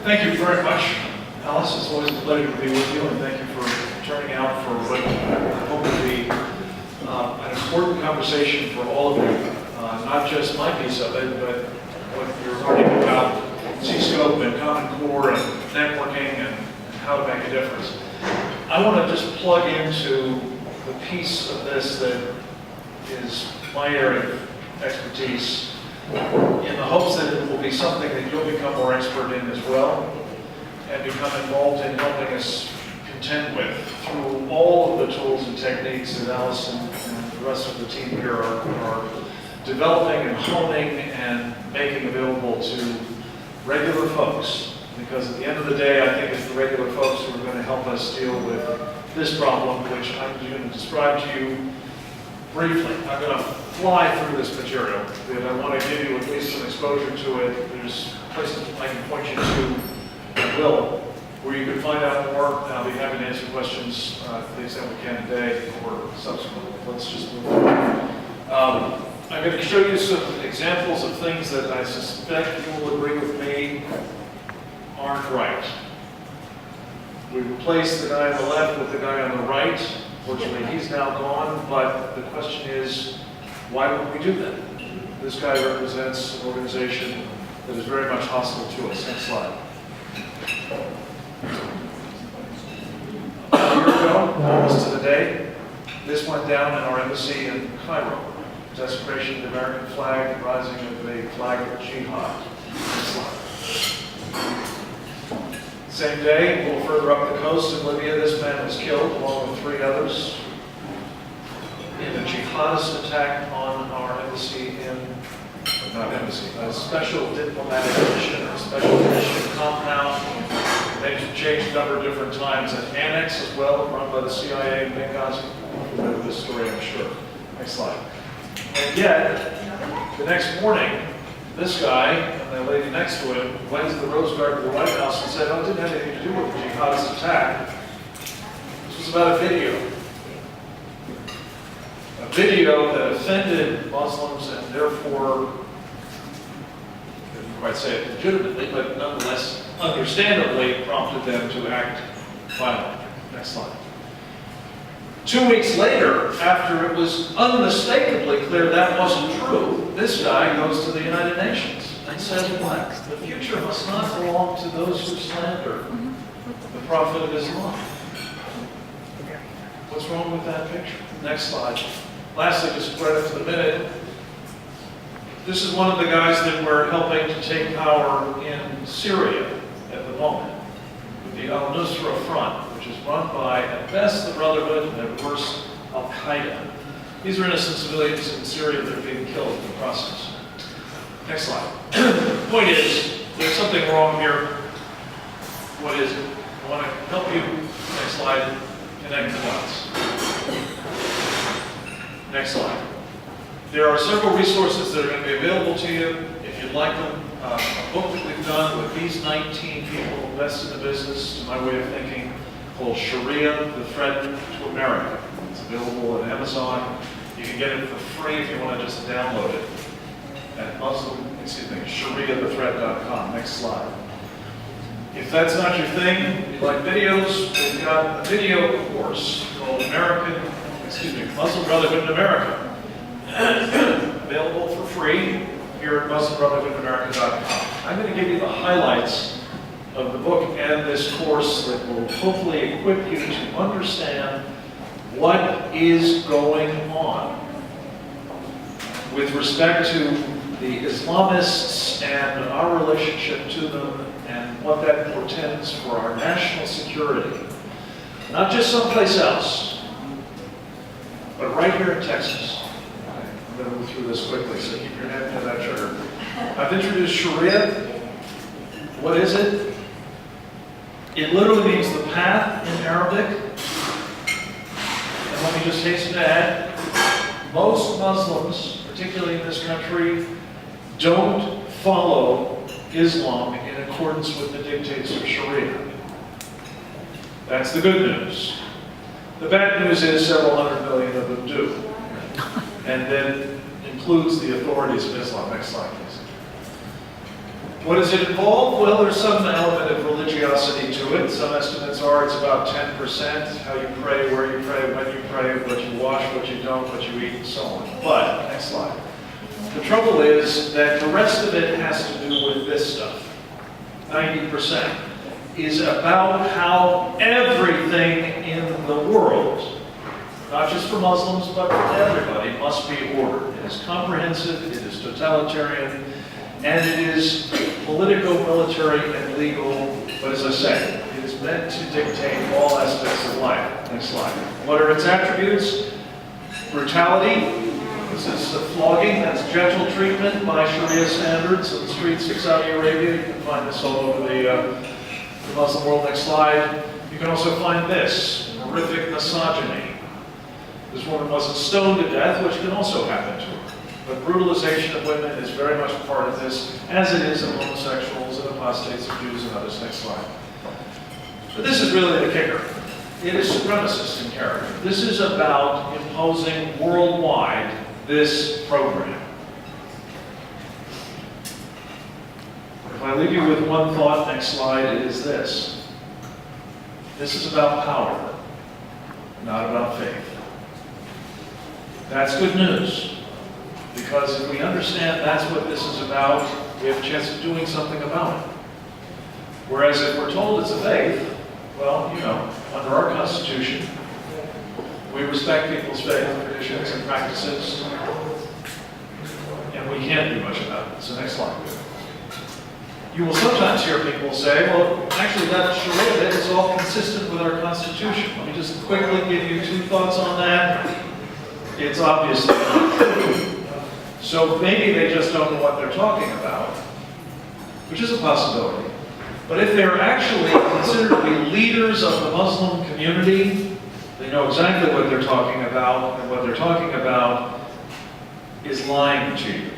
Thank you very much, Alice. It's always a pleasure to be with you, and thank you for turning out for what I hope will be an important conversation for all of you. Not just my piece of it, but what you're learning about CSCOPE and Common Core and networking and how to make a difference. I want to just plug into the piece of this that is my area of expertise, in the hopes that it will be something that you'll become more expert in as well, and become involved in helping us contend with through all of the tools and techniques that Alice and the rest of the team here are developing and honing and making available to regular folks. Because at the end of the day, I think it's the regular folks who are going to help us deal with this problem, which I'm going to describe to you briefly. I'm going to fly through this material, but I want to give you at least some exposure to it. There's places I can point you to, I will, where you can find out more, and I'll be happy to answer questions to the extent we can today or subsequently. Let's just move on. I'm going to show you some examples of things that I suspect you will agree with me aren't right. We replaced the guy on the left with the guy on the right. Fortunately, he's now gone, but the question is, why would we do that? This guy represents an organization that is very much hostile to us. Next slide. A year ago, almost to the day, this went down in our embassy in Cairo. Desecration of the American flag, rising of the flag of jihad. Next slide. Same day, a little further up the coast in Libya, this man was killed along with 3 others in a jihadist attack on our embassy a special diplomatic mission or special mission compound. Names have changed a number of different times. An annex as well, run by the CIA in Benghazi. You'll remember this story, I'm sure. Next slide. And yet, the next morning, this guy and the lady next to him went to the Rose Garden of the White House and said, oh, it didn't have anything to do with the jihadist attack. This was about a video. A video that offended Muslims and therefore, I couldn't quite say it legitimately, but nonetheless, understandably prompted them to act violently. Next slide. 2 weeks later, after it was unmistakably clear that wasn't true, this guy goes to the United Nations and says, what? The future must not belong to those who slander the Prophet of Islam. What's wrong with that picture? Next slide. Lastly, just right up to the minute, this is one of the guys that we're helping to take power in Syria at the moment, with the Al-Nusra Front, which is run by, at best, the Brotherhood, and at worst, Al-Qaeda. These are innocent civilians in Syria that are being killed in the process. Next slide. The point is, there's something wrong here. What is it? I want to help you, next slide, connect the dots. Next slide. There are several resources that are going to be available to you if you'd like them. A book that we've done with these 19 people who invest in the business, to my way of thinking, called Sharia, the Threat to America. It's available at Amazon. You can get it for free if you want to just download it at shariathethreat.com. Next slide. If that's not your thing, you like videos, we've got a video course called Muslim Brotherhood in America. Available for free here at MuslimBrotherhoodAmerica.com. I'm going to give you the highlights of the book and this course that will hopefully equip you to understand what is going on with respect to the Islamists and our relationship to them and what that portends for our national security. Not just someplace else, but right here in Texas. I'm going to move through this quickly, so keep your hand near that trigger. I've introduced Sharia. What is it? It literally means the path in Arabic. And let me just hasten to add, most Muslims, particularly in this country, don't follow Islam in accordance with the dictates of Sharia. That's the good news. The bad news is several hundred million of them do. And then includes the authorities of Islam. Next slide, please. What does it involve? Well, there's some element of religiosity to it. Some estimates are it's about 10%, how you pray, where you pray, when you pray, what you wash, what you don't, what you eat, and so on. But, next slide. The trouble is that the rest of it has to do with this stuff. 90% is about how everything in the world, not just for Muslims, but for everybody, must be ordered. It is comprehensive, it is totalitarian, and it is political, military, and legal. But as I said, it is meant to dictate all aspects of life. Next slide. What are its attributes? Brutality. This is flogging. That's gentle treatment by Sharia standards on the streets of Saudi Arabia. You can find this all over the Muslim world. Next slide. You can also find this, horrific misogyny. This woman wasn't stoned to death, which can also happen to her. But brutalization of women is very much a part of this, as it is of homosexuals and apostates and Jews and others. Next slide. But this is really the kicker. It is supremacist in character. This is about imposing worldwide this program. If I leave you with one thought, next slide, it is this. This is about power, not about faith. That's good news. Because if we understand that's what this is about, we have a chance of doing something about it. Whereas if we're told it's a faith, well, you know, under our Constitution, we respect people's faith, traditions, and practices, and we can't do much about it. So next slide. You will sometimes hear people say, well, actually that Sharia bit is all consistent with our Constitution. Let me just quickly give you two thoughts on that. It's obviously not true. So maybe they just don't know what they're talking about, which is a possibility. But if they're actually considered to be leaders of the Muslim community, they know exactly what they're talking about, and what they're talking about is lying to you,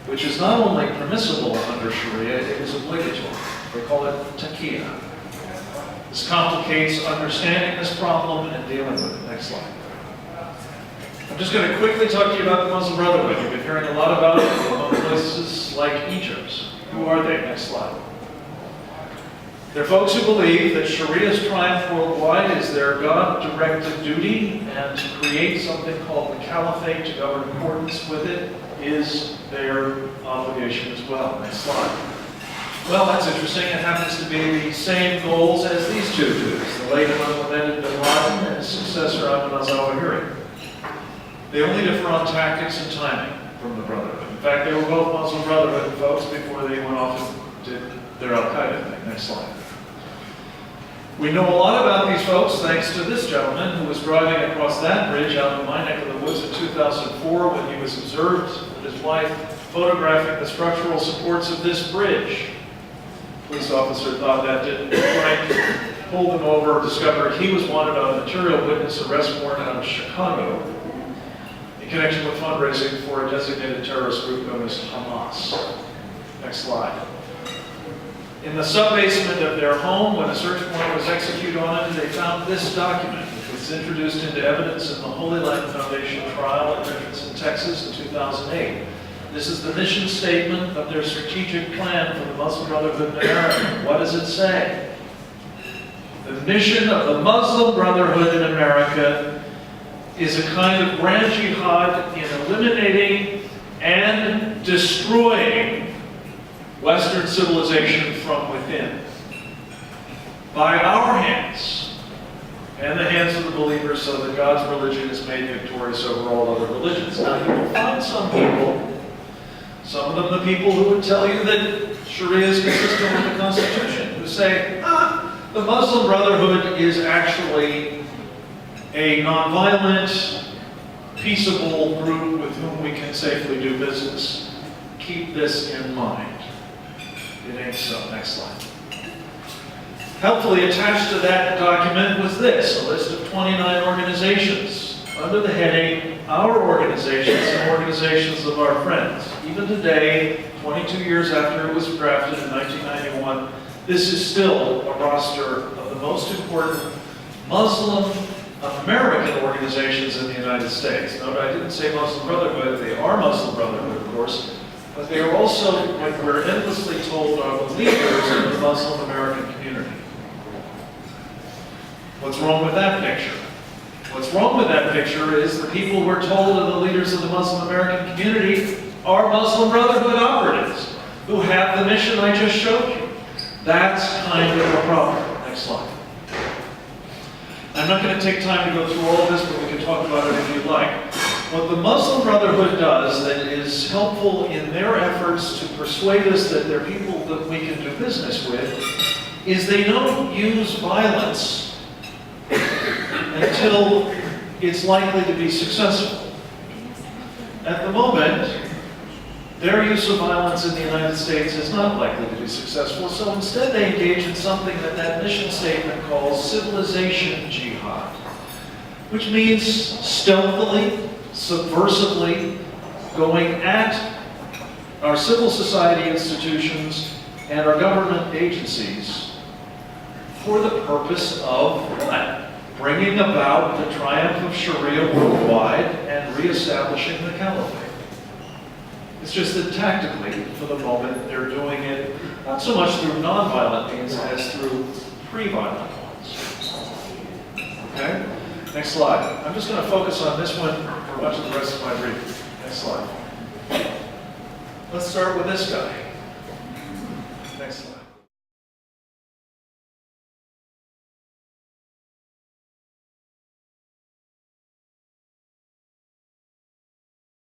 which is not only permissible under Sharia, it is obligatory. They call it taqiyya. This complicates understanding this problem and dealing with it. Next slide. I'm just going to quickly talk to you about the Muslim Brotherhood. You've been hearing a lot about it in places like Egypt. Who are they? Next slide. They're folks who believe that Sharia's triumph worldwide is their God-directed duty, and to create something called the Caliphate to govern in accordance with it is their obligation as well. Next slide. Well, that's interesting. It happens to be the same goals as these two dudes, the late unlamented bin Laden and his successor Ahmed al-Zawahiri. They only differ on tactics and timing from the Brotherhood. In fact, they were both Muslim Brotherhood folks before they went off and did their Al-Qaeda thing. Next slide. We know a lot about these folks thanks to this gentleman who was driving across that bridge out in my neck of the woods in 2004 when he was observed with his wife photographing the structural supports of this bridge. The police officer thought that didn't look right, pulled him over, discovered he was wanted on a material witness arrest warrant out of Chicago in connection with fundraising for a designated terrorist group known as Hamas. Next slide. In the sub-basement of their home, when a search warrant was executed on it, they found this document, which was introduced into evidence in the Holy Land Foundation trial at Richardson, Texas in 2008. This is the mission statement of their strategic plan for the Muslim Brotherhood in America. What does it say? The mission of the Muslim Brotherhood in America is a kind of grand jihad in eliminating and destroying Western civilization from within, by our hands and the hands of the believers, so that God's religion is made victorious over all other religions. Now, you will find some people, some of them the people who would tell you that Sharia is consistent with the Constitution, who say, the Muslim Brotherhood is actually a nonviolent, peaceable group with whom we can safely do business. Keep this in mind. It ain't so. Next slide. Helpfully attached to that document was this, a list of 29 organizations under the heading, Our Organizations and Organizations of Our Friends. Even today, 22 years after it was drafted in 1991, this is still a roster of the most important Muslim American organizations in the United States. Note, I didn't say Muslim Brotherhood. They are Muslim Brotherhood, of course, but they are also what we're endlessly told are the leaders of the Muslim American community. What's wrong with that picture? What's wrong with that picture is the people we're told are the leaders of the Muslim American community are Muslim Brotherhood operatives who have the mission I just showed you. That's kind of a problem. Next slide. I'm not going to take time to go through all of this, but we can talk about it if you'd like. What the Muslim Brotherhood does that is helpful in their efforts to persuade us that they're people that we can do business with is they don't use violence until it's likely to be successful. At the moment, their use of violence in the United States is not likely to be successful, so instead they engage in something that mission statement calls civilization jihad, which means stealthily, subversively, going at our civil society institutions and our government agencies for the purpose of what? Bringing about the triumph of Sharia worldwide and reestablishing the caliphate. It's just that tactically, for the moment, they're doing it not so much through nonviolent means as through pre-violent ones. Okay? Next slide. I'm just going to focus on this one for much of the rest of my briefing. Next slide. Let's start with this guy. Next slide.